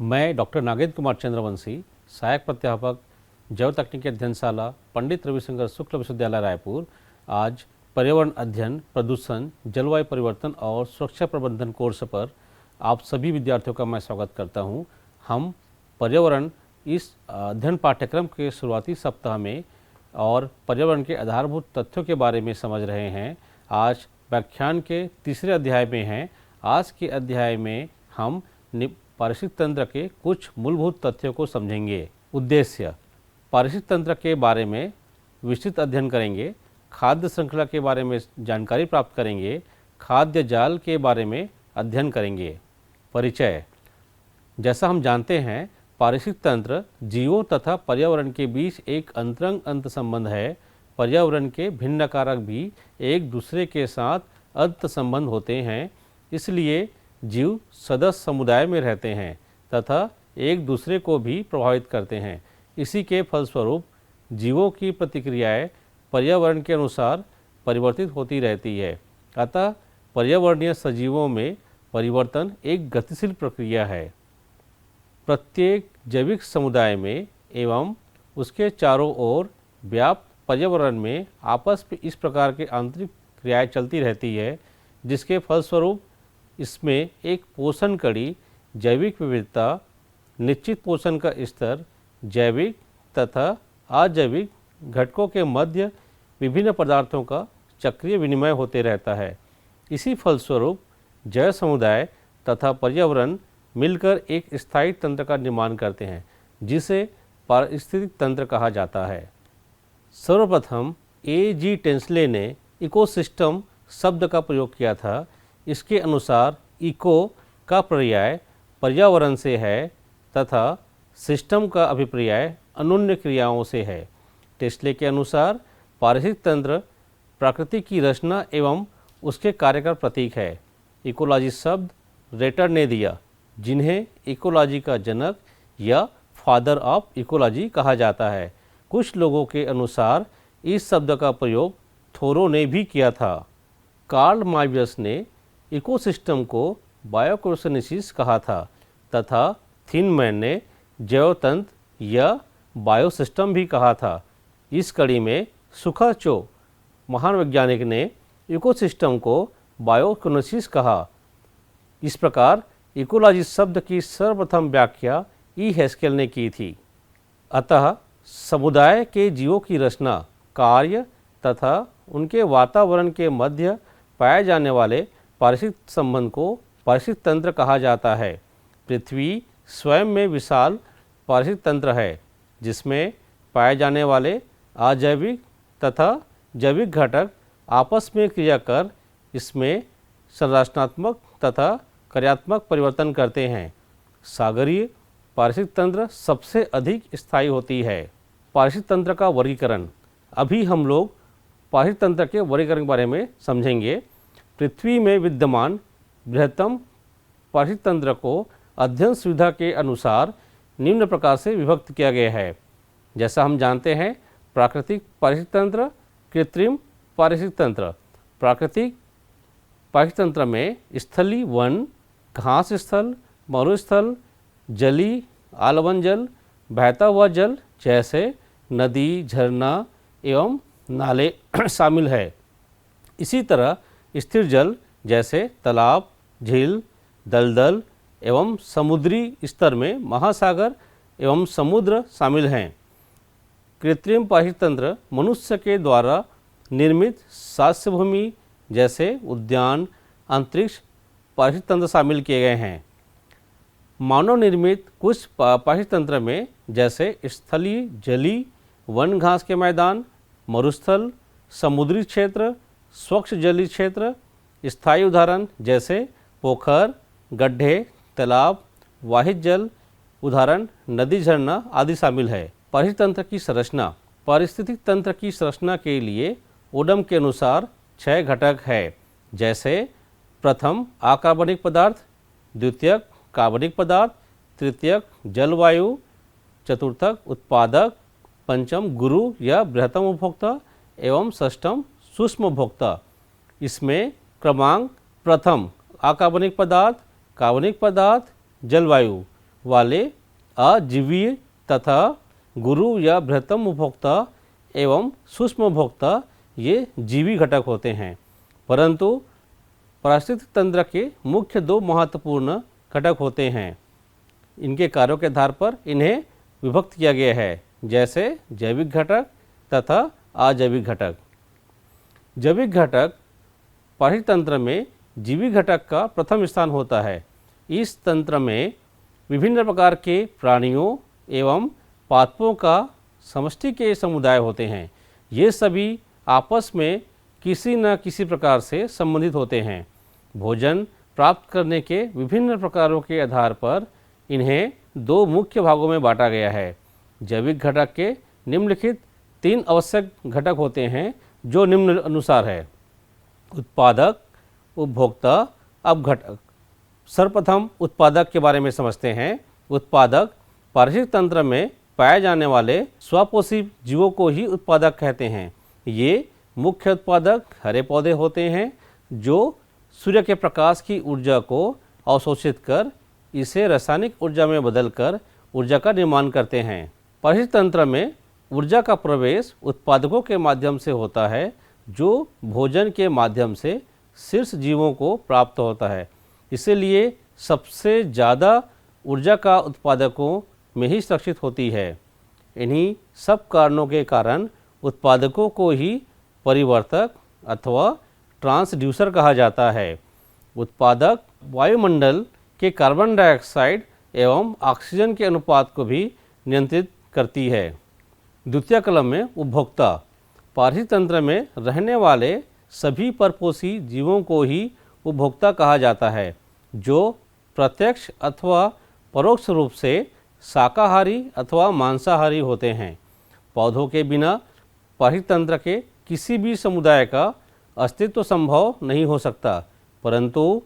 मैं डॉक्टर नागेंद्र कुमार चंद्रवंशी, सहायक प्राध्यापक जैव तकनीकी अध्ययनशाला पंडित रविशंकर शुक्ल विश्वविद्यालय रायपुर, आज पर्यावरण अध्ययन, प्रदूषण, जलवायु परिवर्तन और सुरक्षा प्रबंधन कोर्स पर आप सभी विद्यार्थियों का मैं स्वागत करता हूं। हम पर्यावरण इस अध्ययन पाठ्यक्रम के शुरुआती सप्ताह में और पर्यावरण के आधारभूत तथ्यों के बारे में समझ रहे हैं। आज व्याख्यान के तीसरे अध्याय में हैं। आज के अध्याय में हम पारिस्थितिक तंत्र के कुछ मूलभूत तथ्यों को समझेंगे। उद्देश्य: पारिस्थितिक तंत्र के बारे में विस्तृत अध्ययन करेंगे, खाद्य श्रृंखला के बारे में जानकारी प्राप्त करेंगे, खाद्य जाल के बारे में अध्ययन करेंगे। परिचय: जैसा हम जानते हैं, पारिस्थितिक तंत्र जीवों तथा पर्यावरण के बीच एक अंतरंग अंत संबंध है। पर्यावरण के भिन्न कारक भी एक दूसरे के साथ अंत संबंध होते हैं, इसलिए जीव सदस्य समुदाय में रहते हैं तथा एक दूसरे को भी प्रभावित करते हैं। इसी के फलस्वरूप जीवों की प्रतिक्रियाएं पर्यावरण के अनुसार परिवर्तित होती रहती है। अतः पर्यावरणीय सजीवों में परिवर्तन एक गतिशील प्रक्रिया है। प्रत्येक जैविक समुदाय में एवं उसके चारों ओर व्याप्त पर्यावरण में आपस में इस प्रकार के आंतरिक क्रियाएं चलती रहती है, जिसके फलस्वरूप इसमें एक पोषण कड़ी, जैविक विविधता, निश्चित पोषण का स्तर, जैविक तथा अजैविक घटकों के मध्य विभिन्न पदार्थों का चक्रीय विनिमय होते रहता है। इसी फलस्वरूप जैव समुदाय तथा पर्यावरण मिलकर एक स्थायी तंत्र का निर्माण करते हैं, जिसे पारिस्थितिक तंत्र कहा जाता है। सर्वप्रथम A.G. टेंसले ने इकोसिस्टम शब्द का प्रयोग किया था। इसके अनुसार इको का पर्याय पर्यावरण से है तथा सिस्टम का अभिप्राय अन्योन्य क्रियाओं से है। टेस्ले के अनुसार पारिस्थितिक तंत्र प्रकृति की रचना एवं उसके कार्य का प्रतीक है। इकोलॉजी शब्द रेटर ने दिया, जिन्हें इकोलॉजी का जनक या फादर ऑफ इकोलॉजी कहा जाता है। कुछ लोगों के अनुसार इस शब्द का प्रयोग थोरो ने भी किया था। कार्ल मावियस ने इकोसिस्टम को बायोकोसिनेसिस कहा था तथा थिनमैन ने जैवतंत्र या बायोसिस्टम भी कहा था। इस कड़ी में सुखाचो महान वैज्ञानिक ने इकोसिस्टम को बायोकोसिनेसिस कहा। इस प्रकार इकोलॉजी शब्द की सर्वप्रथम व्याख्या ई हेस्केल ने की थी। अतः समुदाय के जीवों की रचना, कार्य तथा उनके वातावरण के मध्य पाए जाने वाले पारिस्थितिक संबंध को पारिस्थितिक तंत्र कहा जाता है। पृथ्वी स्वयं में विशाल पारिस्थितिक तंत्र है, जिसमें पाए जाने वाले अजैविक तथा जैविक घटक आपस में क्रिया कर इसमें संरचनात्मक तथा कार्यात्मक परिवर्तन करते हैं। सागरीय पारिस्थितिक तंत्र सबसे अधिक स्थायी होती है। पारिस्थितिक तंत्र का वर्गीकरण: अभी हम लोग पारिस्थितिक तंत्र के वर्गीकरण के बारे में समझेंगे। पृथ्वी में विद्यमान बृहत्तम पारिस्थितिक तंत्र को अध्ययन सुविधा के अनुसार निम्न प्रकार से विभक्त किया गया है। जैसा हम जानते हैं, प्राकृतिक पारिस्थितिक तंत्र, कृत्रिम पारिस्थितिक तंत्र। प्राकृतिक पारिस्थितिक तंत्र में स्थलीय वन, घास स्थल, मरुस्थल, जली आलवन जल, बहता हुआ जल जैसे नदी, झरना एवं नाले शामिल है। इसी तरह स्थिर जल जैसे तालाब, झील, दलदल एवं समुद्री स्तर में महासागर एवं समुद्र शामिल हैं। कृत्रिम पारिस्थितिक तंत्र मनुष्य के द्वारा निर्मित शास्य भूमि जैसे उद्यान, अंतरिक्ष पारिस्थितिक तंत्र शामिल किए गए हैं। मानव निर्मित कुछ पारिस्थितिक तंत्र में जैसे स्थलीय, जली, वन घास के मैदान, मरुस्थल, समुद्री क्षेत्र, स्वच्छ जलीय क्षेत्र। स्थायी उदाहरण जैसे पोखर, गड्ढे, तालाब, वाहित जल, उदाहरण नदी, झरना आदि शामिल है। पारिस्थितिक तंत्र की संरचना: पारिस्थितिक तंत्र की संरचना के लिए ओडम के अनुसार 6 घटक है। जैसे प्रथम अकार्बनिक पदार्थ, द्वितीयक कार्बनिक पदार्थ, तृतीयक जलवायु, चतुर्थक उत्पादक, पंचम गुरु या बृहत्तम उपभोक्ता एवं षष्ठम सूक्ष्म उपभोक्ता। इसमें क्रमांक: प्रथम अकार्बनिक पदार्थ, कार्बनिक पदार्थ, जलवायु, वाले अजीवीय तथा गुरु या बृहत्तम उपभोक्ता एवं सूक्ष्म उपभोक्ता ये जीवी घटक होते हैं। परंतु पारिस्थितिक तंत्र के मुख्य दो महत्वपूर्ण घटक होते हैं। इनके कार्यों के आधार पर इन्हें विभक्त किया गया है, जैसे जैविक घटक तथा अजैविक घटक। जैविक घटक पारिस्थितिक तंत्र में जीवी घटक का प्रथम स्थान होता है। इस तंत्र में विभिन्न प्रकार के प्राणियों एवं पादपों का समष्टि के समुदाय होते हैं। ये सभी आपस में किसी न किसी प्रकार से संबंधित होते हैं। भोजन प्राप्त करने के विभिन्न प्रकारों के आधार पर इन्हें दो मुख्य भागों में बांटा गया है। जैविक घटक के निम्नलिखित तीन आवश्यक घटक होते हैं, जो निम्न अनुसार है: उत्पादक, उपभोक्ता, अपघटक। सर्वप्रथम उत्पादक के बारे में समझते हैं। उत्पादक पारिस्थितिक तंत्र में पाए जाने वाले स्वपोषी जीवों को ही उत्पादक कहते हैं। ये मुख्य उत्पादक हरे पौधे होते हैं, जो सूर्य के प्रकाश की ऊर्जा को अवशोषित कर इसे रासायनिक ऊर्जा में बदलकर ऊर्जा का निर्माण करते हैं। पारिस्थितिक तंत्र में ऊर्जा का प्रवेश उत्पादकों के माध्यम से होता है, जो भोजन के माध्यम से शीर्ष जीवों को प्राप्त होता है। इसलिए सबसे ज़्यादा ऊर्जा का उत्पादकों में ही सुरक्षित होती है। इन्हीं सब कारणों के कारण उत्पादकों को ही परिवर्तक अथवा ट्रांसड्यूसर कहा जाता है। उत्पादक वायुमंडल के कार्बन डाइऑक्साइड एवं ऑक्सीजन के अनुपात को भी नियंत्रित करती है। द्वितीय कलम में उपभोक्ता पारिस्थितिक तंत्र में रहने वाले सभी परपोषी जीवों को ही उपभोक्ता कहा जाता है, जो प्रत्यक्ष अथवा परोक्ष रूप से शाकाहारी अथवा मांसाहारी होते हैं। पौधों के बिना पारिस्थितिक तंत्र के किसी भी समुदाय का अस्तित्व संभव नहीं हो सकता, परंतु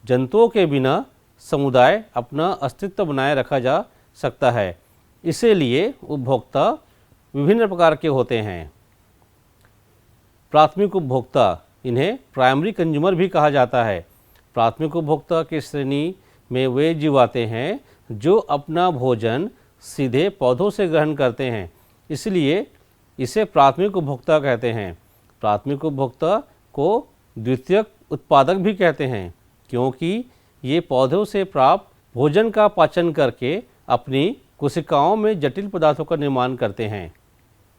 जंतुओं के बिना समुदाय अपना अस्तित्व बनाए रखा जा सकता है। इसीलिए उपभोक्ता विभिन्न प्रकार के होते हैं। प्राथमिक उपभोक्ता, इन्हें प्राइमरी कंज्यूमर भी कहा जाता है। प्राथमिक उपभोक्ता की श्रेणी में वे जीव आते हैं जो अपना भोजन सीधे पौधों से ग्रहण करते हैं, इसलिए इसे प्राथमिक उपभोक्ता कहते हैं। प्राथमिक उपभोक्ता को द्वितीयक उत्पादक भी कहते हैं, क्योंकि ये पौधों से प्राप्त भोजन का पाचन करके अपनी कोशिकाओं में जटिल पदार्थों का निर्माण करते हैं।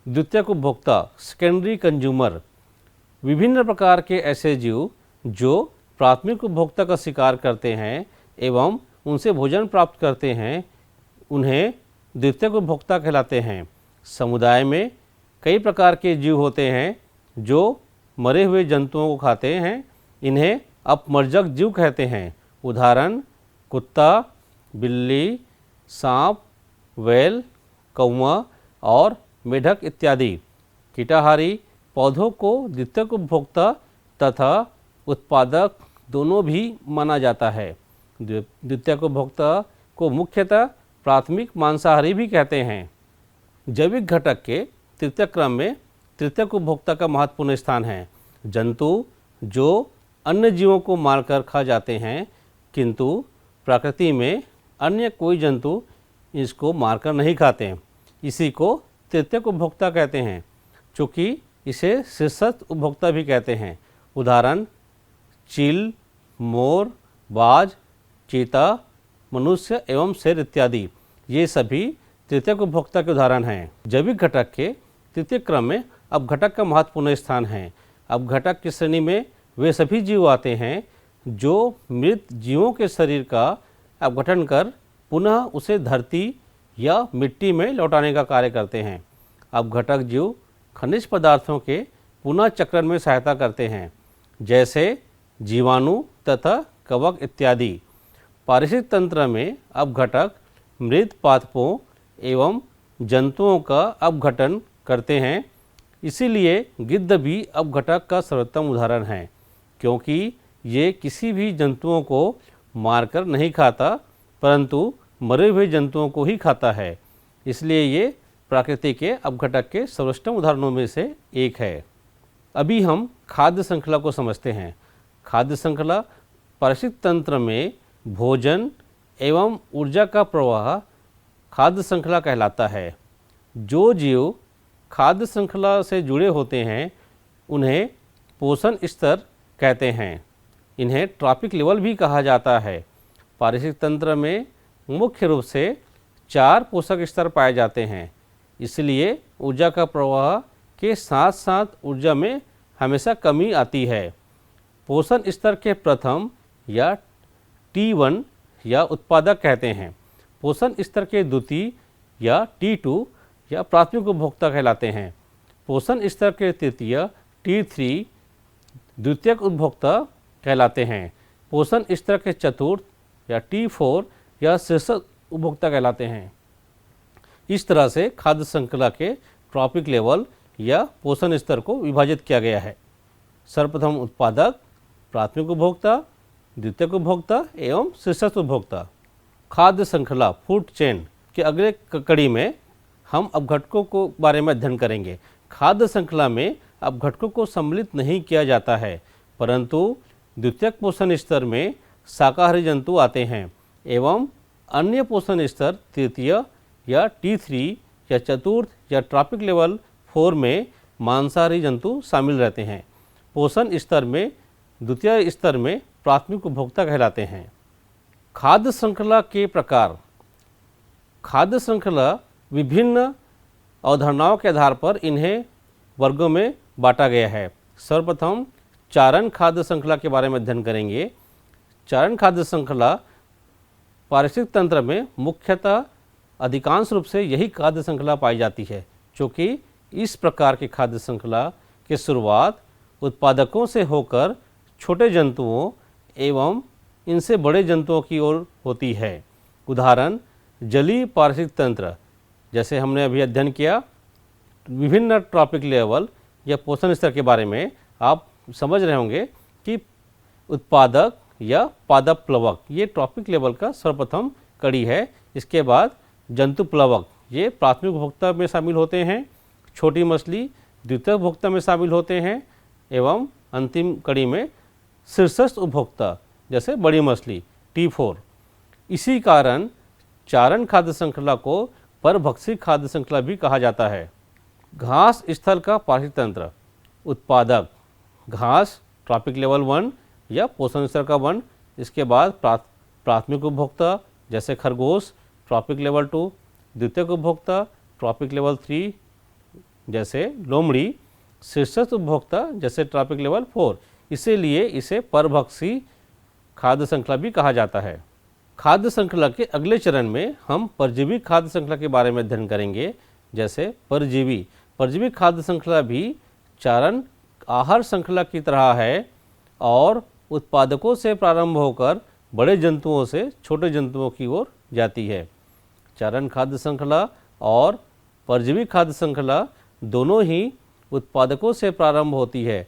द्वितीयक उपभोक्ता सेकेंडरी कंज्यूमर, विभिन्न प्रकार के ऐसे जीव जो प्राथमिक उपभोक्ता का शिकार करते हैं एवं उनसे भोजन प्राप्त करते हैं, उन्हें द्वितीयक उपभोक्ता कहलाते हैं। समुदाय में कई प्रकार के जीव होते हैं जो मरे हुए जंतुओं को खाते हैं, इन्हें अपमर्जक जीव कहते हैं। उदाहरण: कुत्ता, बिल्ली, सांप, व्हेल, कौवा और मेढक इत्यादि। कीटाहारी पौधों को द्वितीयक उपभोक्ता तथा उत्पादक दोनों भी माना जाता है। द्वितीयक उपभोक्ता को मुख्यतः प्राथमिक मांसाहारी भी कहते हैं। जैविक घटक के तृतीय क्रम में तृतीयक उपभोक्ता का महत्वपूर्ण स्थान है। जंतु जो अन्य जीवों को मारकर खा जाते हैं, किंतु प्रकृति में अन्य कोई जंतु इसको मारकर नहीं खाते, इसी को तृतीयक उपभोक्ता कहते हैं। चूँकि इसे शीर्षस्थ उपभोक्ता भी कहते हैं। उदाहरण: चील, मोर, बाज, चीता, मनुष्य एवं शेर इत्यादि, ये सभी तृतीयक उपभोक्ता के उदाहरण हैं। जैविक घटक के तृतीय क्रम में अपघटक का महत्वपूर्ण स्थान है। अपघटक की श्रेणी में वे सभी जीव आते हैं जो मृत जीवों के शरीर का अपघटन कर पुनः उसे धरती या मिट्टी में लौटाने का कार्य करते हैं। अपघटक जीव खनिज पदार्थों के पुनः चक्रण में सहायता करते हैं, जैसे जीवाणु तथा कवक इत्यादि। पारिस्थितिक तंत्र में अपघटक मृत पादपों एवं जंतुओं का अपघटन करते हैं, इसीलिए गिद्ध भी अपघटक का सर्वोत्तम उदाहरण है, क्योंकि ये किसी भी जंतुओं को मारकर नहीं खाता, परंतु मरे हुए जंतुओं को ही खाता है। इसलिए ये प्रकृति के अपघटक के सर्वोत्तम उदाहरणों में से एक है। अभी हम खाद्य श्रृंखला को समझते हैं। खाद्य श्रृंखला पारिस्थितिक तंत्र में भोजन एवं ऊर्जा का प्रवाह खाद्य श्रृंखला कहलाता है। जो जीव खाद्य श्रृंखला से जुड़े होते हैं उन्हें पोषण स्तर कहते हैं। इन्हें ट्रॉपिक लेवल भी कहा जाता है। पारिस्थितिक तंत्र में मुख्य रूप से 4 पोषक स्तर पाए जाते हैं, इसलिए ऊर्जा का प्रवाह के साथ साथ ऊर्जा में हमेशा कमी आती है। पोषण स्तर के प्रथम या T1 या उत्पादक कहते हैं। पोषण स्तर के द्वितीय या T2 या प्राथमिक उपभोक्ता कहलाते हैं। पोषण स्तर के तृतीय T3 द्वितीयक उपभोक्ता कहलाते हैं। पोषण स्तर के चतुर्थ या T4 या शीर्ष उपभोक्ता कहलाते हैं। इस तरह से खाद्य श्रृंखला के ट्रॉपिक लेवल या पोषण स्तर को विभाजित किया गया है। सर्वप्रथम उत्पादक, प्राथमिक उपभोक्ता, द्वितीयक उपभोक्ता एवं शीर्षस्थ उपभोक्ता। खाद्य श्रृंखला फूड चेन के अगले कड़ी में हम अपघटकों को बारे में अध्ययन करेंगे। खाद्य श्रृंखला में अपघटकों को सम्मिलित नहीं किया जाता है, परंतु द्वितीयक पोषण स्तर में शाकाहारी जंतु आते हैं एवं अन्य पोषण स्तर तृतीय या T3 या चतुर्थ या ट्रॉपिक लेवल 4 में मांसाहारी जंतु शामिल रहते हैं। पोषण स्तर में द्वितीय स्तर में प्राथमिक उपभोक्ता कहलाते हैं। खाद्य श्रृंखला के प्रकार। खाद्य श्रृंखला विभिन्न अवधारणाओं के आधार पर इन्हें वर्गों में बांटा गया है। सर्वप्रथम चारण खाद्य श्रृंखला के बारे में अध्ययन करेंगे। चारण खाद्य श्रृंखला पारिस्थितिक तंत्र में मुख्यतः अधिकांश रूप से यही खाद्य श्रृंखला पाई जाती है, क्योंकि इस प्रकार की खाद्य श्रृंखला की शुरुआत उत्पादकों से होकर छोटे जंतुओं एवं इनसे बड़े जंतुओं की ओर होती है। उदाहरण जलीय पारिस्थितिक तंत्र, जैसे हमने अभी अध्ययन किया विभिन्न ट्रॉपिक लेवल या पोषण स्तर के बारे में, आप समझ रहे होंगे कि उत्पादक या पादप प्लवक ये ट्रॉपिक लेवल का सर्वप्रथम कड़ी है। इसके बाद जंतु प्लवक ये प्राथमिक उपभोक्ता में शामिल होते हैं, छोटी मछली द्वितीय उपभोक्ता में शामिल होते हैं एवं अंतिम कड़ी में शीर्षस्थ उपभोक्ता जैसे बड़ी मछली T4। इसी कारण चारण खाद्य श्रृंखला को परभक्षी खाद्य श्रृंखला भी कहा जाता है। घास स्थल का पारिस्थितिक तंत्र। उत्पादक घास ट्रॉपिक लेवल 1 या पोषण स्तर का 1। इसके बाद प्राथमिक उपभोक्ता जैसे खरगोश ट्रॉपिक लेवल 2, द्वितीयक उपभोक्ता ट्रॉपिक लेवल 3 जैसे लोमड़ी, शीर्षस्थ उपभोक्ता जैसे ट्रॉपिक लेवल 4। इसीलिए इसे परभक्षी खाद्य श्रृंखला भी कहा जाता है। खाद्य श्रृंखला के अगले चरण में हम परजीवी खाद्य श्रृंखला के बारे में अध्ययन करेंगे। जैसे परजीवी खाद्य श्रृंखला भी चारण आहार श्रृंखला की तरह है और उत्पादकों से प्रारंभ होकर बड़े जंतुओं से छोटे जंतुओं की ओर जाती है। चारण खाद्य श्रृंखला और परजीवी खाद्य श्रृंखला दोनों ही उत्पादकों से प्रारंभ होती है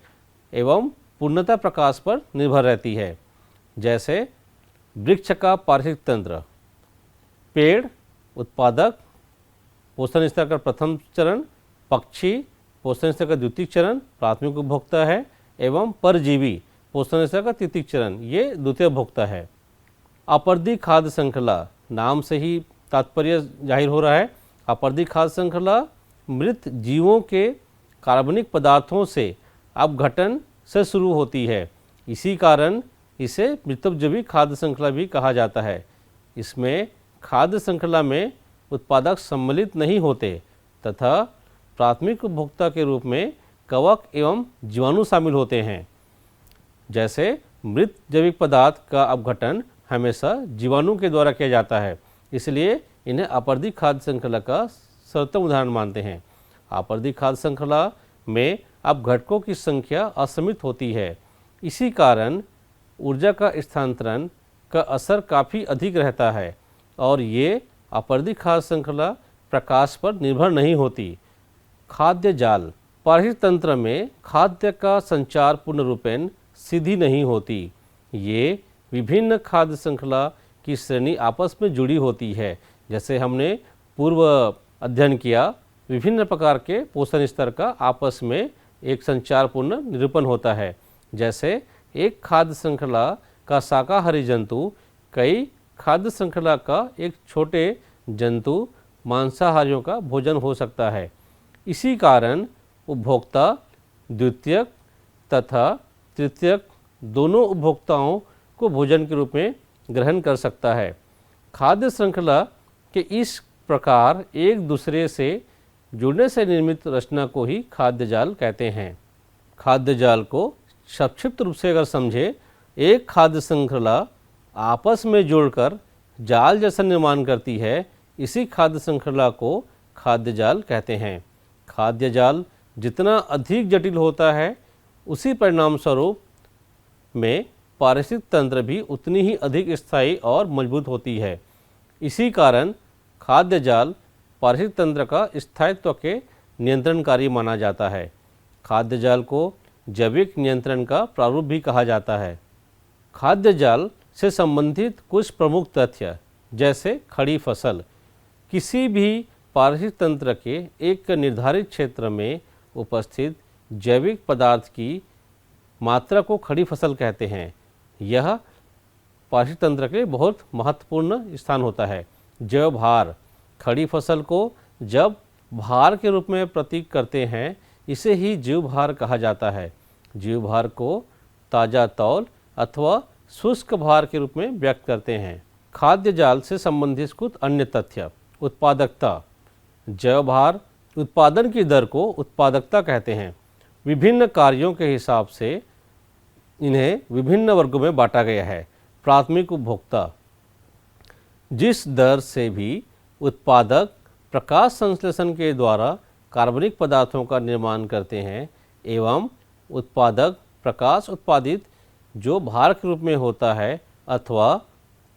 एवं पूर्णतः प्रकाश पर निर्भर रहती है। जैसे वृक्ष का पारिस्थितिक तंत्र। पेड़ उत्पादक पोषण स्तर का प्रथम चरण, पक्षी पोषण स्तर का द्वितीय चरण प्राथमिक उपभोक्ता है एवं परजीवी पोषण स्तर का तृतीय चरण ये द्वितीय उपभोक्ता है। अपरदी खाद्य श्रृंखला, नाम से ही तात्पर्य जाहिर हो रहा है। अपरदी खाद्य श्रृंखला मृत जीवों के कार्बनिक पदार्थों से अपघटन से शुरू होती है। इसी कारण इसे मृतोपजीवी खाद्य श्रृंखला भी कहा जाता है। इसमें खाद्य श्रृंखला में उत्पादक सम्मिलित नहीं होते तथा प्राथमिक उपभोक्ता के रूप में कवक एवं जीवाणु शामिल होते हैं। जैसे मृत जैविक पदार्थ का अपघटन हमेशा जीवाणु के द्वारा किया जाता है, इसलिए इन्हें अपरदी खाद्य श्रृंखला का सर्वोत्तम उदाहरण मानते हैं। अपरदी खाद्य श्रृंखला में अपघटकों की संख्या असीमित होती है। इसी कारण ऊर्जा का स्थानांतरण का असर काफ़ी अधिक रहता है और ये अपरदी खाद्य श्रृंखला प्रकाश पर निर्भर नहीं होती। खाद्य जाल। पारिस्थितिक तंत्र में खाद्य का संचार पूर्ण रूपेण सीधी नहीं होती। ये विभिन्न खाद्य श्रृंखला की श्रेणी आपस में जुड़ी होती है। जैसे हमने पूर्व अध्ययन किया, विभिन्न प्रकार के पोषण स्तर का आपस में एक संचारपूर्ण निरूपण होता है। जैसे एक खाद्य श्रृंखला का शाकाहारी जंतु कई खाद्य श्रृंखला का एक छोटे जंतु मांसाहारियों का भोजन हो सकता है। इसी कारण उपभोक्ता द्वितीयक तथा तृतीयक दोनों उपभोक्ताओं को भोजन के रूप में ग्रहण कर सकता है। खाद्य श्रृंखला के इस प्रकार एक दूसरे से जुड़ने से निर्मित रचना को ही खाद्य जाल कहते हैं। खाद्य जाल को संक्षिप्त रूप से अगर समझे, एक खाद्य श्रृंखला आपस में जुड़कर जाल जैसा निर्माण करती है, इसी खाद्य श्रृंखला को खाद्य जाल कहते हैं। खाद्य जाल जितना अधिक जटिल होता है, उसी परिणाम स्वरूप में पारिस्थितिक तंत्र भी उतनी ही अधिक स्थायी और मजबूत होती है। इसी कारण खाद्य जाल पारिस्थितिक तंत्र का स्थायित्व के नियंत्रणकारी माना जाता है। खाद्य जाल को जैविक नियंत्रण का प्रारूप भी कहा जाता है। खाद्य जाल से संबंधित कुछ प्रमुख तथ्य, जैसे खड़ी फसल, किसी भी पारिस्थितिक तंत्र के एक निर्धारित क्षेत्र में उपस्थित जैविक पदार्थ की मात्रा को खड़ी फसल कहते हैं। यह पारिस्थितिक तंत्र के लिए बहुत महत्वपूर्ण स्थान होता है। जैव भार, खड़ी फसल को जब भार के रूप में प्रतीक करते हैं, इसे ही जीव भार कहा जाता है। जीव भार को ताज़ा तौल अथवा शुष्क भार के रूप में व्यक्त करते हैं। खाद्य जाल से संबंधित कुछ अन्य तथ्य, उत्पादकता, जैव भार उत्पादन की दर को उत्पादकता कहते हैं। विभिन्न कार्यों के हिसाब से इन्हें विभिन्न वर्गों में बांटा गया है। प्राथमिक उपभोक्ता, जिस दर से भी उत्पादक प्रकाश संश्लेषण के द्वारा कार्बनिक पदार्थों का निर्माण करते हैं, एवं उत्पादक प्रकाश उत्पादित जो भार के रूप में होता है अथवा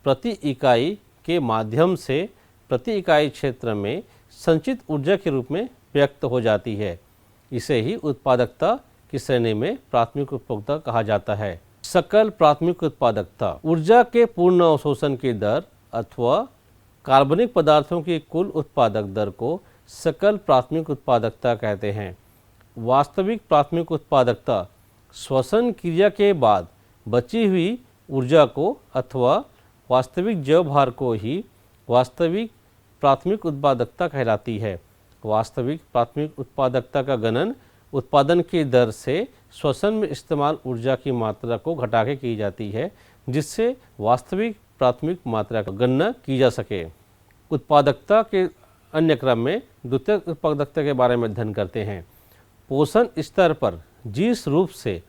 प्रति इकाई के माध्यम से प्रति इकाई क्षेत्र में संचित ऊर्जा के रूप में व्यक्त हो जाती है, इसे ही उत्पादकता की श्रेणी में प्राथमिक उपभोक्ता कहा जाता है। सकल प्राथमिक उत्पादकता, ऊर्जा के पूर्ण अवशोषण की दर अथवा कार्बनिक पदार्थों की कुल उत्पादक दर को सकल प्राथमिक उत्पादकता कहते हैं। वास्तविक प्राथमिक उत्पादकता, श्वसन क्रिया के बाद बची हुई ऊर्जा को अथवा वास्तविक जैव भार को ही वास्तविक प्राथमिक उत्पादकता कहलाती है। वास्तविक प्राथमिक उत्पादकता का गणन उत्पादन की दर से श्वसन में इस्तेमाल ऊर्जा की मात्रा को घटा के की जाती है, जिससे वास्तविक प्राथमिक मात्रा की गणना की जा सके। उत्पादकता के अन्य क्रम में द्वितीयक उत्पादकता के बारे में अध्ययन करते हैं। पोषण स्तर पर जिस रूप से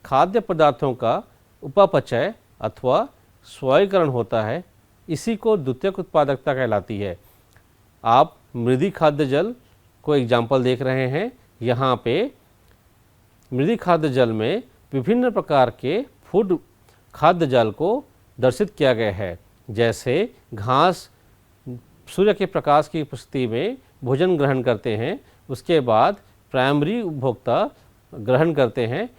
खाद्य पदार्थों का उपापचय अथवा स्वायीकरण होता है, इसी को द्वितीयक उत्पादकता कहलाती है। आप मृदी खाद्य जल को एग्जाम्पल देख रहे हैं। यहाँ पे मृदी खाद्य जल में विभिन्न प्रकार के फूड खाद्य जल को दर्शित किया गया है, जैसे घास सूर्य के प्रकाश की उपस्थिति में भोजन ग्रहण करते हैं, उसके बाद प्राइमरी उपभोक्ता ग्रहण करते हैं।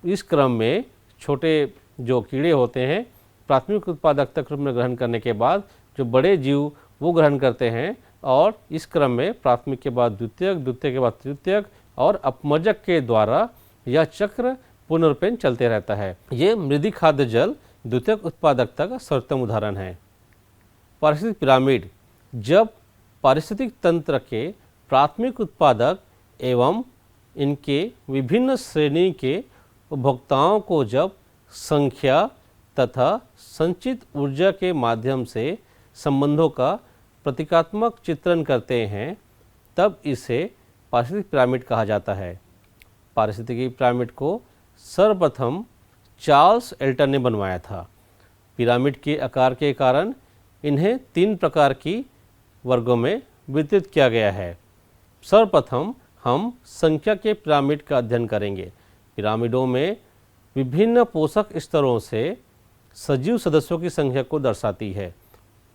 इस क्रम में छोटे जो कीड़े होते हैं प्राथमिक उत्पादकता के रूप में ग्रहण करने के बाद जो बड़े जीव वो ग्रहण करते हैं, और इस क्रम में प्राथमिक के बाद द्वितीयक, द्वितीय के बाद तृतीयक और अपमर्जक के द्वारा यह चक्र पूर्णरूपेण चलते रहता है। ये मृदी खाद्य जल द्वितीयक उत्पादकता का सर्वोत्तम उदाहरण है। पारिस्थितिक पिरामिड, जब पारिस्थितिक तंत्र के प्राथमिक उत्पादक एवं इनके विभिन्न श्रेणी के उपभोक्ताओं को जब संख्या तथा संचित ऊर्जा के माध्यम से संबंधों का प्रतीकात्मक चित्रण करते हैं, तब इसे पारिस्थितिक पिरामिड कहा जाता है। पारिस्थितिकी पिरामिड को सर्वप्रथम चार्ल्स एल्टन ने बनवाया था। पिरामिड के आकार के कारण इन्हें 3 प्रकार की वर्गों में वितरित किया गया है। सर्वप्रथम हम संख्या के पिरामिड का अध्ययन करेंगे। पिरामिडों में विभिन्न पोषक स्तरों से सजीव सदस्यों की संख्या को दर्शाती है।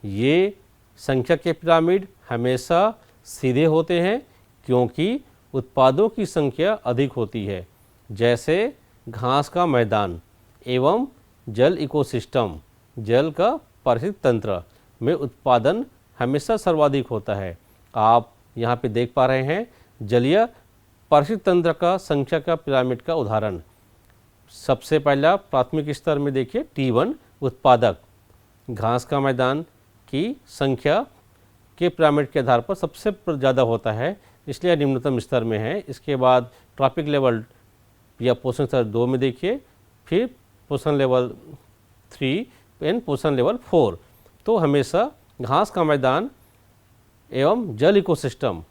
ये संख्या के पिरामिड हमेशा सीधे होते हैं, क्योंकि उत्पादों की संख्या अधिक होती है, जैसे घास का मैदान एवं जल इकोसिस्टम, जल का पारिस्थितिक तंत्र में उत्पादन हमेशा सर्वाधिक होता है। आप यहाँ पे देख पा रहे हैं जलीय पारिस्थितिक तंत्र का संख्या का पिरामिड का उदाहरण। सबसे पहला प्राथमिक स्तर में देखिए T1 उत्पादक, घास का मैदान की संख्या के पिरामिड के आधार पर सबसे ज़्यादा होता है, इसलिए निम्नतम स्तर में है। इसके बाद ट्रॉपिक लेवल या पोषण स्तर 2 में देखिए, फिर पोषण लेवल 3 एंड पोषण लेवल 4। तो हमेशा घास का मैदान एवं जल इकोसिस्टम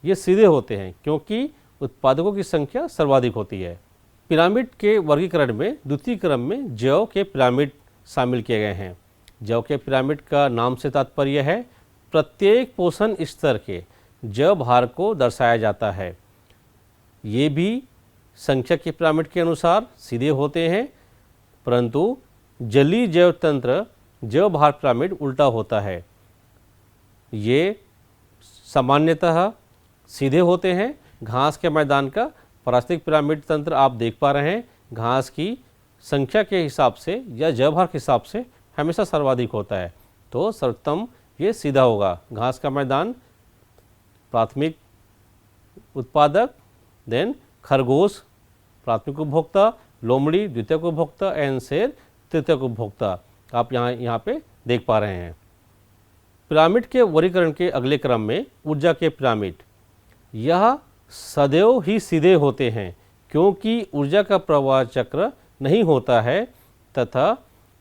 ये सीधे होते हैं क्योंकि उत्पादकों की संख्या सर्वाधिक होती है। पिरामिड के वर्गीकरण में द्वितीय क्रम में जैव के पिरामिड शामिल किए गए हैं। जैव के पिरामिड का नाम से तात्पर्य है प्रत्येक पोषण स्तर के जैव भार को दर्शाया जाता है। ये भी संख्या के पिरामिड के अनुसार सीधे होते हैं, परंतु जलीय जैव तंत्र जैव भार पिरामिड उल्टा होता है। ये सामान्यतः सीधे होते हैं। घास के मैदान का पारिस्थितिक पिरामिड तंत्र आप देख पा रहे हैं, घास की संख्या के हिसाब से या जैव भार के हिसाब से हमेशा सर्वाधिक होता है। तो सर्वोत्तम ये सीधा होगा। घास का मैदान प्राथमिक उत्पादक, देन खरगोश प्राथमिक उपभोक्ता, लोमड़ी द्वितीयक उपभोक्ता एंड शेर तृतीयक उपभोक्ता आप यहाँ पे देख पा रहे हैं। पिरामिड के वर्गीकरण के अगले क्रम में ऊर्जा के पिरामिड, यह सदैव ही सीधे होते हैं क्योंकि ऊर्जा का प्रवाह चक्र नहीं होता है तथा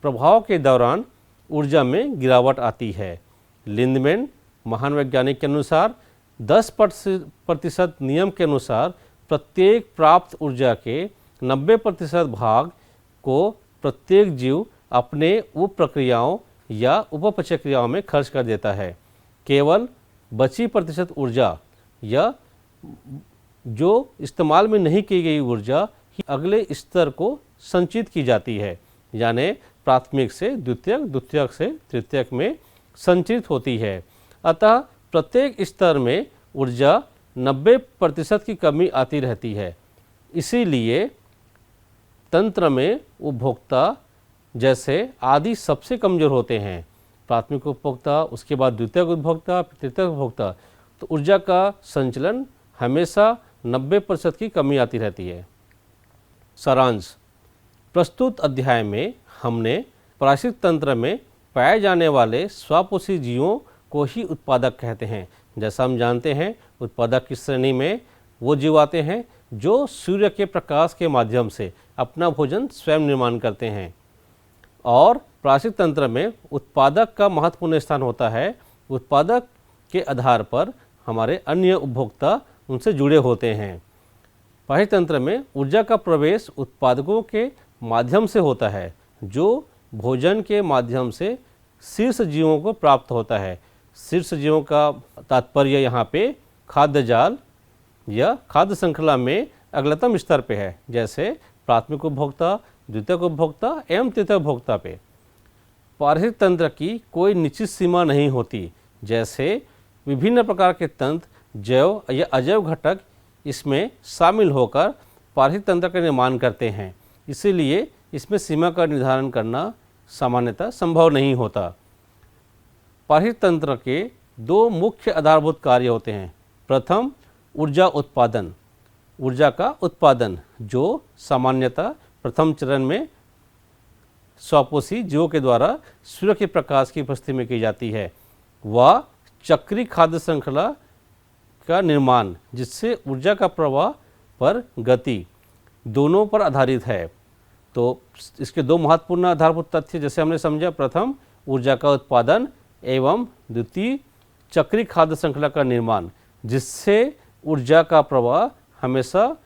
प्रभाव के दौरान ऊर्जा में गिरावट आती है। लिंडमैन महान वैज्ञानिक के अनुसार 10% नियम के अनुसार प्रत्येक प्राप्त ऊर्जा के 90% भाग को प्रत्येक जीव अपने उप प्रक्रियाओं या उप प्रक्रियाओं में खर्च कर देता है। केवल बची प्रतिशत ऊर्जा या जो इस्तेमाल में नहीं की गई ऊर्जा ही अगले स्तर को संचित की जाती है, यानी प्राथमिक से द्वितीयक, द्वितीयक से तृतीयक में संचित होती है। अतः प्रत्येक स्तर में ऊर्जा 90% की कमी आती रहती है। इसीलिए तंत्र में उपभोक्ता जैसे आदि सबसे कमज़ोर होते हैं, प्राथमिक उपभोक्ता, उसके बाद द्वितीयक उपभोक्ता, तृतीयक उपभोक्ता। तो ऊर्जा का संचलन हमेशा 90% की कमी आती रहती है। सारांश, प्रस्तुत अध्याय में हमने पारिस्थितिक तंत्र में पाए जाने वाले स्वपोषी जीवों को ही उत्पादक कहते हैं। जैसा हम जानते हैं, उत्पादक की श्रेणी में वो जीव आते हैं जो सूर्य के प्रकाश के माध्यम से अपना भोजन स्वयं निर्माण करते हैं, और पारिस्थितिक तंत्र में उत्पादक का महत्वपूर्ण स्थान होता है। उत्पादक के आधार पर हमारे अन्य उपभोक्ता उनसे जुड़े होते हैं। पारिस्थितिक तंत्र में ऊर्जा का प्रवेश उत्पादकों के माध्यम से होता है, जो भोजन के माध्यम से शीर्ष जीवों को प्राप्त होता है। शीर्ष जीवों का तात्पर्य यहाँ पे खाद्य जाल या खाद्य श्रृंखला में अग्रतम स्तर पे है, जैसे प्राथमिक उपभोक्ता, द्वितीयक उपभोक्ता एवं तृतीयक उपभोक्ता पे। पारिस्थितिक तंत्र की कोई निश्चित सीमा नहीं होती, जैसे विभिन्न प्रकार के तंत्र जैव या अजैव घटक इसमें शामिल होकर पारिस्थितिक तंत्र का निर्माण करते हैं। इसीलिए इसमें सीमा का निर्धारण करना सामान्यतः संभव नहीं होता। पारिस्थितिक तंत्र के दो मुख्य आधारभूत कार्य होते हैं। प्रथम, ऊर्जा उत्पादन, ऊर्जा का उत्पादन, जो सामान्यतः प्रथम चरण में स्वपोषी जीवों के द्वारा सूर्य के प्रकाश की उपस्थिति में की जाती है। वह चक्री खाद्य श्रृंखला का निर्माण, जिससे ऊर्जा का प्रवाह पर गति दोनों पर आधारित है। तो इसके दो महत्वपूर्ण आधारभूत तथ्य जैसे हमने समझा, प्रथम ऊर्जा का उत्पादन एवं द्वितीय चक्री खाद्य श्रृंखला का निर्माण, जिससे ऊर्जा का प्रवाह हमेशा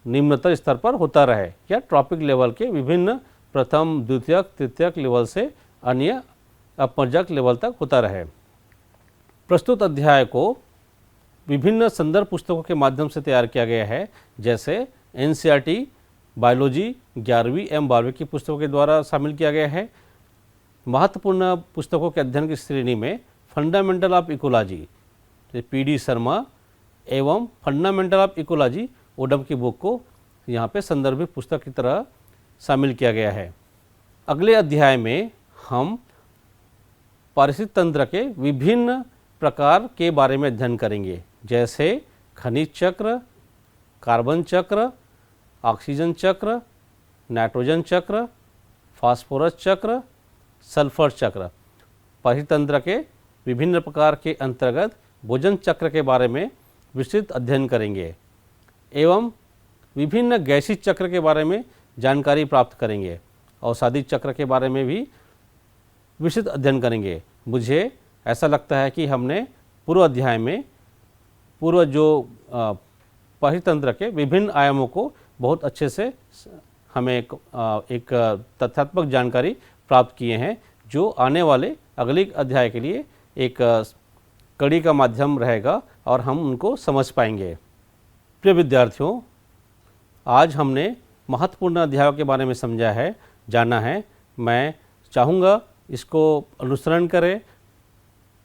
निम्नतर स्तर पर होता रहे या ट्रॉपिक लेवल के विभिन्न प्रथम, द्वितीयक, तृतीयक लेवल से अन्य अपमर्जक लेवल तक होता रहे। प्रस्तुत अध्याय को विभिन्न संदर्भ पुस्तकों के माध्यम से तैयार किया गया है, जैसे NCERT बायोलॉजी 11वीं एवं 12वीं की पुस्तकों के द्वारा शामिल किया गया है। महत्वपूर्ण पुस्तकों के अध्ययन की श्रेणी में fundamental of ecology PD Sharma एवं फंडामेंटल ऑफ इकोलॉजी ओडम की बुक को यहाँ पे संदर्भित पुस्तक की तरह शामिल किया गया है। अगले अध्याय में हम पारिस्थितिक तंत्र के विभिन्न प्रकार के बारे में अध्ययन करेंगे, जैसे खनिज चक्र, कार्बन चक्र, ऑक्सीजन चक्र, नाइट्रोजन चक्र, फास्फोरस चक्र, सल्फर चक्र, परितंत्र के विभिन्न प्रकार के अंतर्गत भोजन चक्र के बारे में विस्तृत अध्ययन करेंगे एवं विभिन्न गैसीय चक्र के बारे में जानकारी प्राप्त करेंगे। औषधि चक्र के बारे में भी विस्तृत अध्ययन करेंगे। मुझे ऐसा लगता है कि हमने पूर्व अध्याय में पूर्व जो परितंत्र के विभिन्न आयामों को बहुत अच्छे से हमें एक तथ्यात्मक जानकारी प्राप्त किए हैं, जो आने वाले अगले अध्याय के लिए एक कड़ी का माध्यम रहेगा और हम उनको समझ पाएंगे। प्रिय विद्यार्थियों, आज हमने महत्वपूर्ण अध्यायों के बारे में समझा है, जाना है। मैं चाहूँगा इसको अनुसरण करें।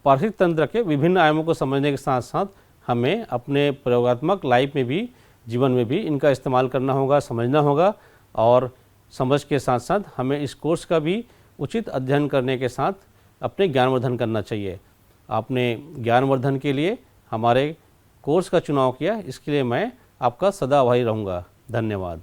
परितंत्र के विभिन्न आयामों को समझने के साथ साथ हमें अपने प्रयोगात्मक लाइफ में भी, जीवन में भी इनका इस्तेमाल करना होगा, समझना होगा और समझ के साथ साथ हमें इस कोर्स का भी उचित अध्ययन करने के साथ अपने ज्ञानवर्धन करना चाहिए। आपने ज्ञानवर्धन के लिए हमारे कोर्स का चुनाव किया, इसके लिए मैं आपका सदा आभारी रहूँगा। धन्यवाद।